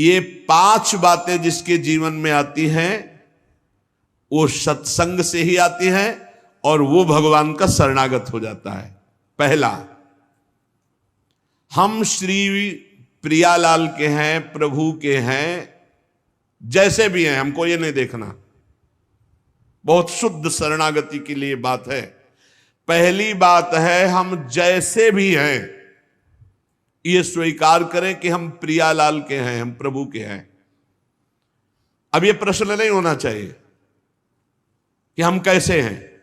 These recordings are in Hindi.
ये 5 बातें जिसके जीवन में आती हैं वो सत्संग से ही आती हैं और वो भगवान का शरणागत हो जाता है। पहला, हम श्री प्रियालाल के हैं, प्रभु के हैं, जैसे भी हैं, हमको ये नहीं देखना। बहुत शुद्ध शरणागति के लिए बात है। पहली बात है हम जैसे भी हैं ये स्वीकार करें कि हम प्रियालाल के हैं, हम प्रभु के हैं। अब ये प्रश्न नहीं होना चाहिए कि हम कैसे हैं।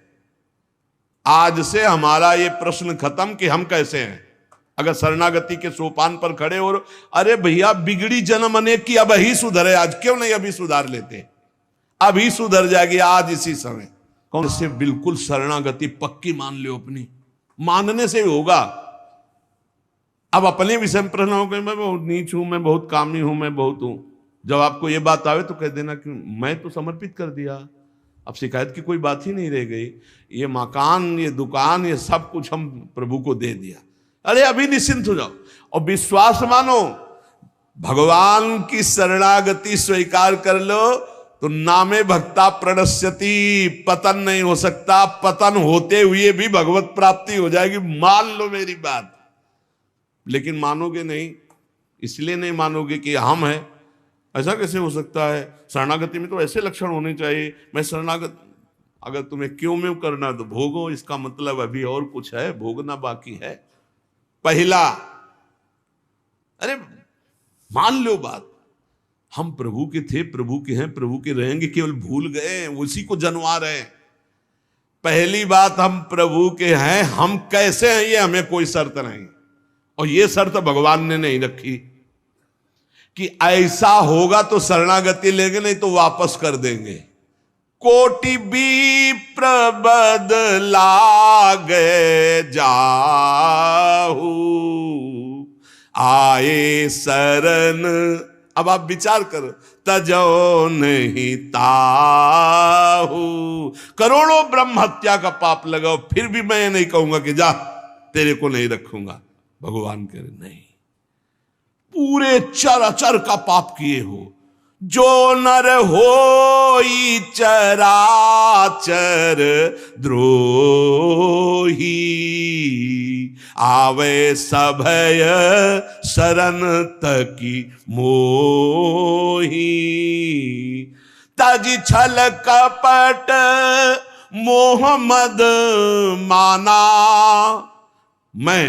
आज से हमारा ये प्रश्न खत्म कि हम कैसे हैं। अगर शरणागति के सोपान पर खड़े और अरे भैया बिगड़ी जन्म अनेक की, अब ही सुधरे, आज क्यों नहीं अभी सुधार लेते, अभी सुधर जाएगी आज इसी समय। कौन से बिल्कुल शरणागति पक्की मान लो अपनी, मानने से होगा। अब अपने विषय में प्रश्न हो गए, मैं बहुत नीच हूं, मैं बहुत कामी हूं, मैं बहुत हूं। जब आपको ये बात आवे तो कह देना कि मैं तो समर्पित कर दिया, अब शिकायत की कोई बात ही नहीं रह गई। ये मकान, ये दुकान, ये सब कुछ हम प्रभु को दे दिया। अरे अभी निश्चिंत हो जाओ और विश्वास मानो, भगवान की शरणागति स्वीकार कर लो तो नामे भक्ता प्रणश्यति, पतन नहीं हो सकता। पतन होते हुए भी भगवत प्राप्ति हो जाएगी, मान लो मेरी बात। लेकिन मानोगे नहीं, इसलिए नहीं मानोगे कि हम हैं। ऐसा कैसे हो सकता है, शरणागति में तो ऐसे लक्षण होने चाहिए। मैं शरणागत, अगर तुम्हें क्यों में करना तो भोगो, इसका मतलब अभी और कुछ है, भोगना बाकी है। पहला, अरे मान लो बात, हम प्रभु के थे, प्रभु के हैं, प्रभु के रहेंगे, केवल भूल गए, उसी को जनवा रहे हैं। पहली बात, हम प्रभु के हैं, हम कैसे हैं ये हमें कोई शर्त नहीं, और ये शर्त भगवान ने नहीं रखी कि ऐसा होगा तो शरणागति लेंगे, नहीं तो वापस कर देंगे। कोटि विप्र बदलागे जाहू, आए शरण। अब आप विचार करो, तजो नहीं ताहू, करोड़ों ब्रह्म हत्या का पाप लगाओ, फिर भी मैं नहीं कहूंगा कि जा तेरे को नहीं रखूंगा। भगवान कह रहे नहीं, पूरे चराचर का पाप किए हो, जो नर होई चराचर द्रोही, आवे सभय शरण तकी मोही। तज छल कपट मोह मद माना, मैं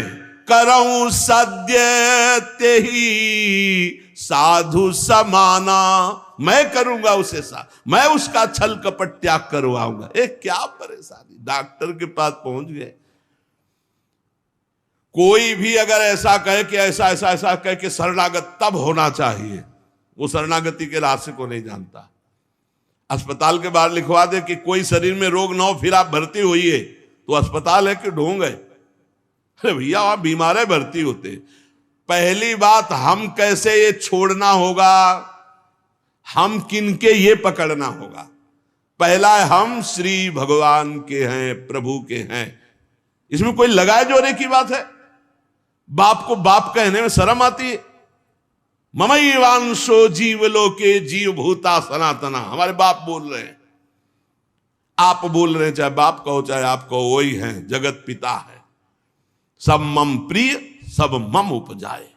करऊं सद्य तेहि साधु समाना। मैं करूंगा उसे मैं उसका छल कपट त्याग करवाऊंगा। क्या परेशानी, डॉक्टर के पास पहुंच गए। कोई भी अगर ऐसा कहे कि ऐसा ऐसा ऐसा कहे कि शरणागत तब होना चाहिए, वो शरणागति के रास्ते को नहीं जानता। अस्पताल के बाहर लिखवा दे कि कोई शरीर में रोग ना हो फिर आप भर्ती होइए, तो अस्पताल है कि ढोंग है? अरे भैया वहां बीमार भर्ती होते। पहली बात, हम कैसे ये छोड़ना होगा, हम किनके ये पकड़ना होगा। पहला है, हम श्री भगवान के हैं, प्रभु के हैं। इसमें कोई लगाए जोरे की बात है? बाप को बाप कहने में शर्म आती है। ममैवांशो जीवलोके जीव भूता सनातना, हमारे बाप बोल रहे हैं, आप बोल रहे हैं, चाहे बाप कहो चाहे आप कहो, वही हैं, जगत पिता है। सब मम प्रिय सब मम उपजाए,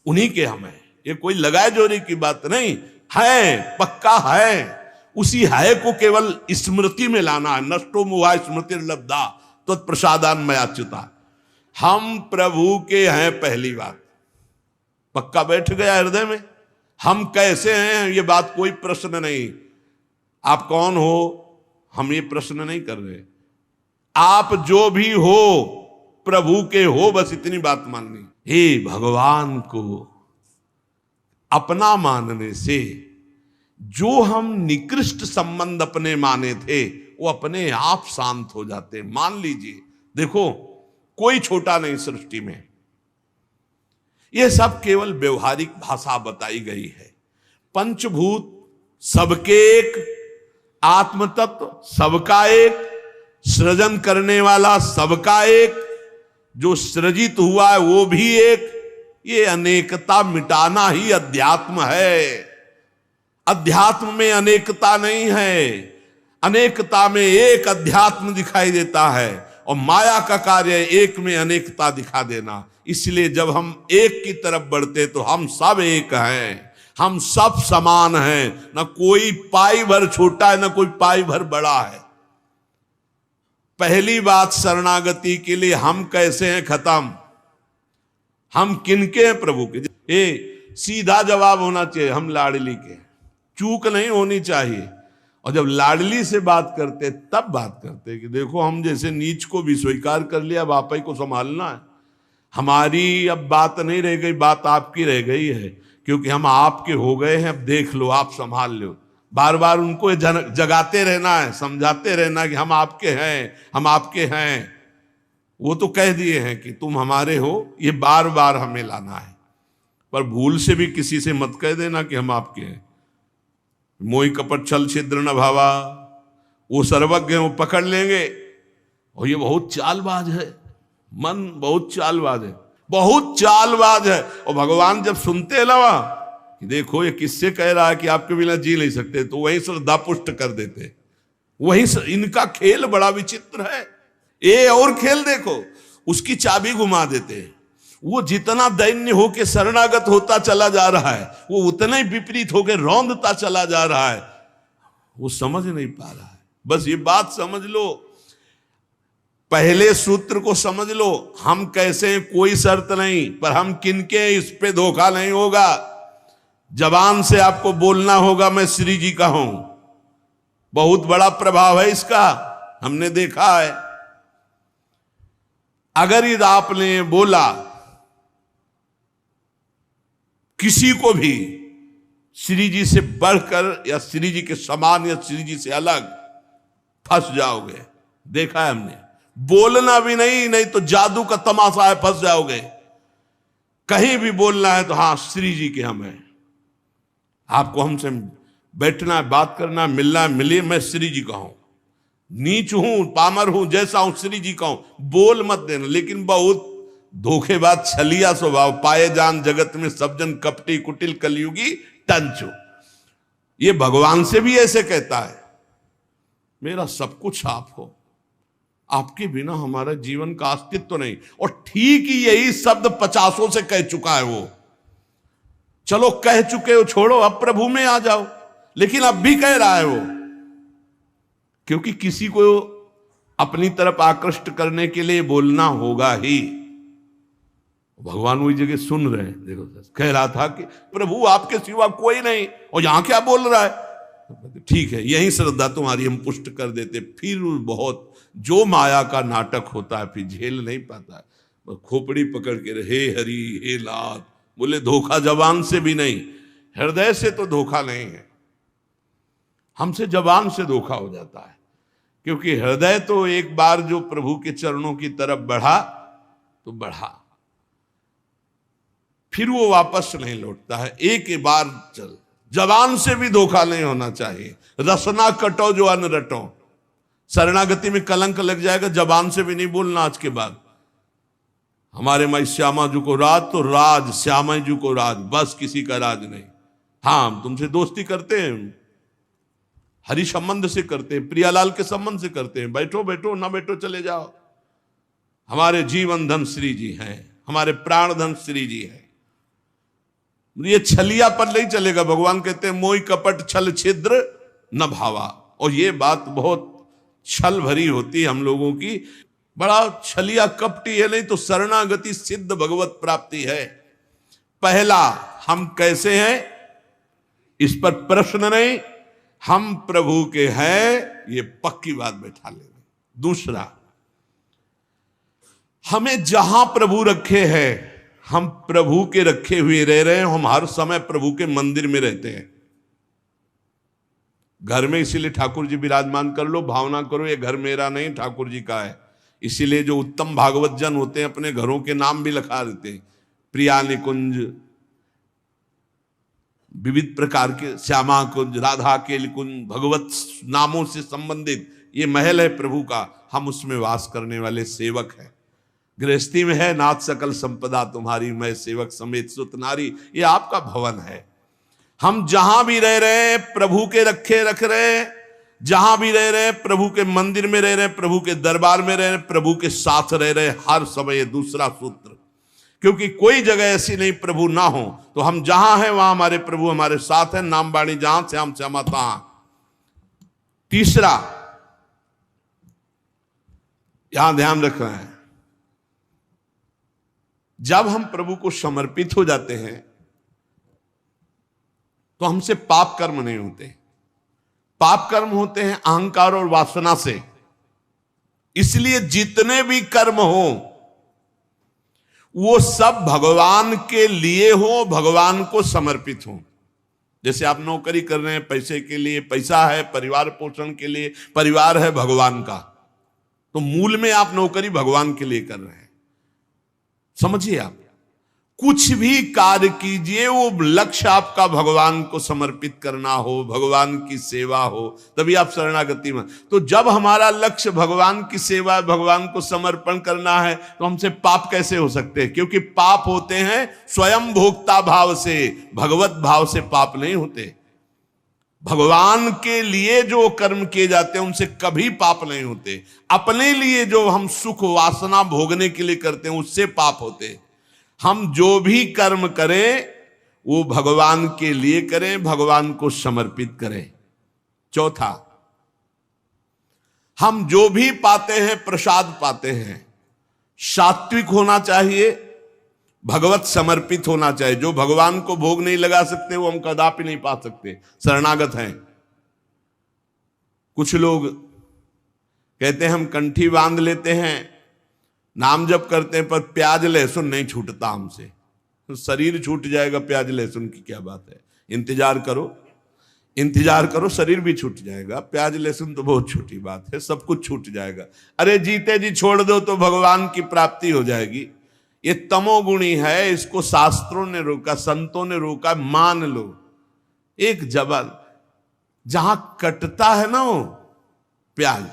उन्हीं के हम हैं। ये कोई लगाए जोरी की बात नहीं है, पक्का है। उसी है को केवल स्मृति में लाना है। नष्टो मुहा स्मृतिर्लब्धा तत्प्रसादान मयाच्युता। हम प्रभु के हैं, पहली बात पक्का बैठ गया हृदय में। हम कैसे हैं ये बात कोई प्रश्न नहीं। आप कौन हो हम ये प्रश्न नहीं कर रहे। आप जो भी हो प्रभु के हो, बस इतनी बात माननी। हे भगवान को अपना मानने से जो हम निकृष्ट संबंध अपने माने थे वो अपने आप शांत हो जाते। मान लीजिए, देखो कोई छोटा नहीं सृष्टि में, यह सब केवल व्यवहारिक भाषा बताई गई है। पंचभूत सबके एक, आत्म तत्व सबका एक, सृजन करने वाला सबका एक, जो सृजित हुआ है वो भी एक, ये अनेकता मिटाना ही अध्यात्म है। अध्यात्म में अनेकता नहीं है, अनेकता में एक अध्यात्म दिखाई देता है, और माया का कार्य एक में अनेकता दिखा देना। इसलिए जब हम एक की तरफ बढ़ते तो हम सब एक हैं, हम सब समान हैं, ना कोई पाई भर छोटा है ना कोई पाई भर बड़ा है। पहली बात शरणागति के लिए हम कैसे हैं खत्म, हम किनके हैं, प्रभु के। सीधा जवाब होना चाहिए, हम लाडली के, चूक नहीं होनी चाहिए। और जब लाडली से बात करते तब बात करते कि देखो हम जैसे नीच को भी स्वीकार कर लिया, अब आप ही को संभालना है, हमारी अब बात नहीं रह गई, बात आपकी रह गई है, क्योंकि हम आपके हो गए हैं, अब देख लो, आप संभाल लो। बार बार उनको जगाते रहना है, समझाते रहना कि हम आपके हैं, हम आपके हैं। वो तो कह दिए हैं कि तुम हमारे हो, ये बार बार हमें लाना है। पर भूल से भी किसी से मत कह देना कि हम आपके हैं। मोहि कपट छल छिद्र न भावा, वो सर्वज्ञ हैं, वो पकड़ लेंगे। और ये बहुत चालबाज है, मन बहुत चालबाज है, बहुत चालबाज है। और भगवान जब सुनते लवा कि देखो ये किससे कह रहा है कि आपके बिना जी नहीं सकते, तो वहीं श्रद्धा पुष्ट कर देते। वहीं इनका खेल बड़ा विचित्र है। ये और खेल देखो, उसकी चाबी घुमा देते हैं। वो जितना दैन्य होके शरणागत होता चला जा रहा है, वो उतना ही विपरीत होके रौंदता चला जा रहा है। वो समझ नहीं पा रहा है। बस ये बात समझ लो, पहले सूत्र को समझ लो, हम कैसे हैं कोई शर्त नहीं, पर हम किनके, इस पे धोखा नहीं होगा। जबान से आपको बोलना होगा मैं श्री जी का हूं, बहुत बड़ा प्रभाव है इसका, हमने देखा है। अगर यदि आपने बोला किसी को भी श्री जी से बढ़कर या श्री जी के समान या श्री जी से अलग, फंस जाओगे। देखा है हमने, बोलना भी नहीं, नहीं तो जादू का तमाशा है, फंस जाओगे। कहीं भी बोलना है तो हाँ श्री जी के हम हैं, आपको हमसे बैठना है, बात करना है, मिलना है, मिलिए, मैं श्री जी का हूं, नीच हूं, पामर हूं, जैसा हूं श्री जी का हूं, बोल मत देना। लेकिन बहुत धोखेबाज छलिया स्वभाव, पाए जान जगत में सब जन कपटी कुटिल कलयुगी टंचो। ये भगवान से भी ऐसे कहता है, मेरा सब कुछ आप हो, आपके बिना हमारा जीवन का अस्तित्व नहीं। और ठीक ही यही शब्द 50 से कह चुका है वो। चलो कह चुके हो, छोड़ो, अब प्रभु में आ जाओ। लेकिन अब भी कह रहा है वो, क्योंकि किसी को अपनी तरफ आकृष्ट करने के लिए बोलना होगा ही। भगवान वही जगह सुन रहे हैं। देखो कह रहा था कि प्रभु आपके सिवा कोई नहीं, और यहां क्या बोल रहा है। ठीक है, यही श्रद्धा तुम्हारी हम पुष्ट कर देते। फिर बहुत जो माया का नाटक होता है, फिर झेल नहीं पाता है, खोपड़ी पकड़ के हे हरि हे लाल बोले। धोखा जबान से भी नहीं, हृदय से तो धोखा नहीं है, हमसे जबान से धोखा हो जाता है। क्योंकि हृदय तो एक बार जो प्रभु के चरणों की तरफ बढ़ा तो बढ़ा, फिर वो वापस नहीं लौटता है। एक बार चल, जबान से भी धोखा नहीं होना चाहिए। रसना कटो जो अन्न रटो, शरणागति में कलंक लग जाएगा। जबान से भी नहीं बोलना आज के बाद, हमारे माई श्यामा जी को राज तो राज, श्यामा जी को राज, बस किसी का राज नहीं। हाँ हम तुमसे दोस्ती करते हैं, हरि संबंध से करते हैं, प्रियालाल के संबंध से करते हैं, बैठो बैठो, ना बैठो चले जाओ। हमारे जीवन धन श्री जी हैं, हमारे प्राण धन श्री जी हैं। ये छलिया पर नहीं चलेगा। भगवान कहते हैं मोहि कपट छल छिद्र न भावा। और ये बात बहुत छल भरी होती है हम लोगों की, बड़ा छलिया कपटी है। नहीं तो शरणागति सिद्ध भगवत प्राप्ति है। पहला, हम कैसे हैं इस पर प्रश्न नहीं, हम प्रभु के हैं ये पक्की बात बैठा लेंगे। दूसरा, हमें जहां प्रभु रखे हैं, हम प्रभु के रखे हुए रह रहे हैं। हम हर समय प्रभु के मंदिर में रहते हैं, घर में। इसीलिए ठाकुर जी विराजमान कर लो, भावना करो ये घर मेरा नहीं ठाकुर जी का है। इसीलिए जो उत्तम भागवत जन होते हैं अपने घरों के नाम भी लिखा देते हैं, प्रिया निकुंज, विविध प्रकार के श्यामा कुंज, राधा के कुंज, भगवत नामों से संबंधित ये महल है प्रभु का, हम उसमें वास करने वाले सेवक हैं। गृहस्थी में है, नाथ सकल संपदा तुम्हारी, मैं सेवक समेत सुत नारी, ये आपका भवन है। हम जहां भी रह रहे हैं प्रभु के रखे रख रहे हैं, जहां भी रह रहे हैं प्रभु के मंदिर में रह रहे हैं, प्रभु के दरबार में रह रहे हैं, प्रभु के साथ रह रहे हैं हर समय। दूसरा सूत्र, क्योंकि कोई जगह ऐसी नहीं प्रभु ना हो, तो हम जहां हैं वहां हमारे प्रभु हमारे साथ हैं। नाम बाणी जहां श्याम श्यामा तहां। तीसरा यहां ध्यान रख रहे हैं, जब हम प्रभु को समर्पित हो जाते हैं तो हमसे पाप कर्म नहीं होते। पाप कर्म होते हैं अहंकार और वासना से। इसलिए जितने भी कर्म हो वो सब भगवान के लिए हो, भगवान को समर्पित हो। जैसे आप नौकरी कर रहे हैं पैसे के लिए, पैसा है परिवार पोषण के लिए, परिवार है भगवान का, तो मूल में आप नौकरी भगवान के लिए कर रहे हैं। समझिए, आप कुछ भी कार्य कीजिए वो लक्ष्य आपका भगवान को समर्पित करना हो, भगवान की सेवा हो, तभी आप शरणागति में। तो जब हमारा लक्ष्य भगवान की सेवा, भगवान को समर्पण करना है, तो हमसे पाप कैसे हो सकते हैं? क्योंकि पाप होते हैं स्वयं भोक्ता भाव से, भगवत भाव से पाप नहीं होते। भगवान के लिए जो कर्म किए जाते हैं उनसे कभी पाप नहीं होते। अपने लिए जो हम सुख वासना भोगने के लिए करते हैं उससे पाप होते। हम जो भी कर्म करें वो भगवान के लिए करें, भगवान को समर्पित करें। चौथा, हम जो भी पाते हैं प्रसाद पाते हैं, सात्विक होना चाहिए, भगवत समर्पित होना चाहिए। जो भगवान को भोग नहीं लगा सकते वो हम कदापि नहीं पा सकते, शरणागत हैं। कुछ लोग कहते हैं हम कंठी बांध लेते हैं, नाम जप करते हैं, पर प्याज लहसुन नहीं छूटता हमसे। तो शरीर छूट जाएगा, प्याज लहसुन की क्या बात है? इंतजार करो, इंतजार करो, शरीर भी छूट जाएगा। प्याज लहसुन तो बहुत छोटी बात है, सब कुछ छूट जाएगा। अरे जीते जी छोड़ दो तो भगवान की प्राप्ति हो जाएगी। ये तमोगुणी है, इसको शास्त्रों ने रोका, संतों ने रोका। मान लो एक जबल जहां कटता है ना वो प्याज,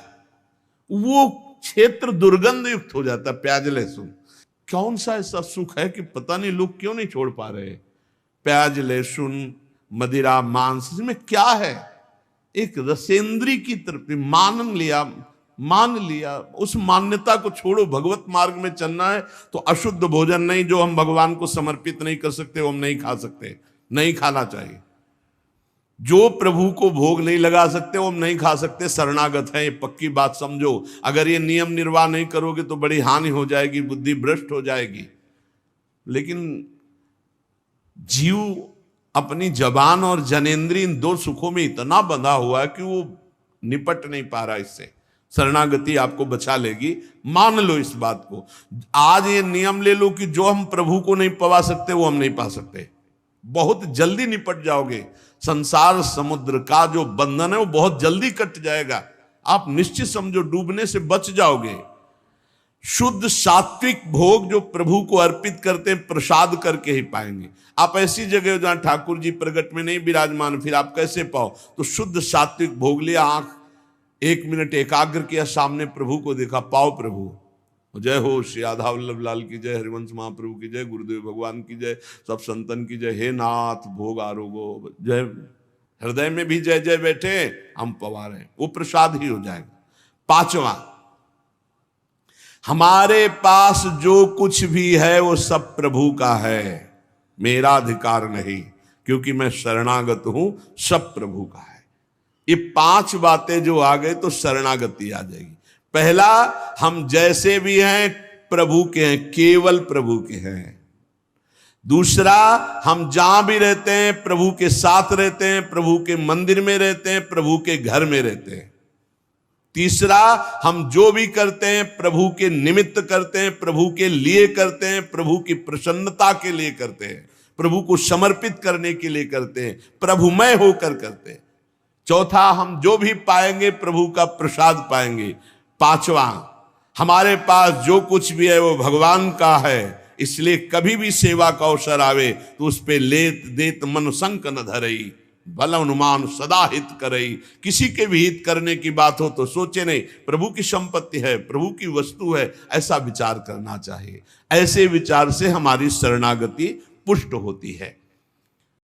वो क्षेत्र दुर्गंध युक्त हो जाता है। प्याज लहसुन कौन सा ऐसा सुख है कि पता नहीं लोग क्यों नहीं छोड़ पा रहे? प्याज लहसुन मदिरा मांस, इसमें क्या है? एक रसेंद्री की तृप्ति। मान लिया, उस मान्यता को छोड़ो। भगवत मार्ग में चलना है तो अशुद्ध भोजन नहीं, जो हम भगवान को समर्पित नहीं कर सकते वो हम नहीं खा सकते, नहीं खाना चाहिए। जो प्रभु को भोग नहीं लगा सकते वो हम नहीं खा सकते, शरणागत है। ये पक्की बात समझो। अगर ये नियम निर्वाह नहीं करोगे तो बड़ी हानि हो जाएगी, बुद्धि भ्रष्ट हो जाएगी। लेकिन जीव अपनी जबान और जनेंद्री इन दो सुखों में इतना बंधा हुआ है कि वो निपट नहीं पा रहा इससे। शरणागति आपको बचा लेगी, मान लो इस बात को। आज ये नियम ले लो कि जो हम प्रभु को नहीं पवा सकते वो हम नहीं पा सकते। बहुत जल्दी निपट जाओगे। संसार समुद्र का जो बंधन है वो बहुत जल्दी कट जाएगा। आप निश्चित समझो, डूबने से बच जाओगे। शुद्ध सात्विक भोग जो प्रभु को अर्पित करते हैं प्रसाद करके ही पाएंगे। आप ऐसी जगह जहां ठाकुर जी प्रगट में नहीं विराजमान, फिर आप कैसे पाओ? तो शुद्ध सात्विक भोग लिया, आंख 1 मिनट एकाग्र किया, सामने प्रभु को देखा, पाओ प्रभु। जय हो श्री राधा वल्लभ लाल की जय, हरिवंश महाप्रभु की जय, गुरुदेव भगवान की जय, सब संतन की जय। हे नाथ भोग आरोगो जय। हृदय में भी जय जय बैठे, हम पवा रहे हैं, वो प्रसाद ही हो जाएगा। पांचवा, हमारे पास जो कुछ भी है वो सब प्रभु का है, मेरा अधिकार नहीं, क्योंकि मैं शरणागत हूं, सब प्रभु का है। ये 5 बातें जो आ गए तो शरणागति आ जाएगी। पहला, हम जैसे भी हैं प्रभु के हैं, केवल प्रभु के हैं। दूसरा, हम जहां भी रहते हैं प्रभु के साथ रहते हैं, प्रभु के मंदिर में रहते हैं, प्रभु के घर में रहते हैं। तीसरा, हम जो भी करते हैं प्रभु के निमित्त करते हैं, प्रभु के लिए करते हैं, प्रभु की प्रसन्नता के लिए करते हैं, प्रभु को समर्पित करने के लिए करते हैं, प्रभुमय होकर करते हैं। चौथा, हम जो भी पाएंगे प्रभु का प्रसाद पाएंगे। पांचवा, हमारे पास जो कुछ भी है वो भगवान का है, इसलिए कभी भी सेवा का अवसर आवे तो उस पे लेत देत मन संक न धरई। बल अनुमान सदा हित करई, किसी के भी हित करने की बात हो तो सोचे नहीं, प्रभु की संपत्ति है, प्रभु की वस्तु है, ऐसा विचार करना चाहिए। ऐसे विचार से हमारी शरणागति पुष्ट होती है।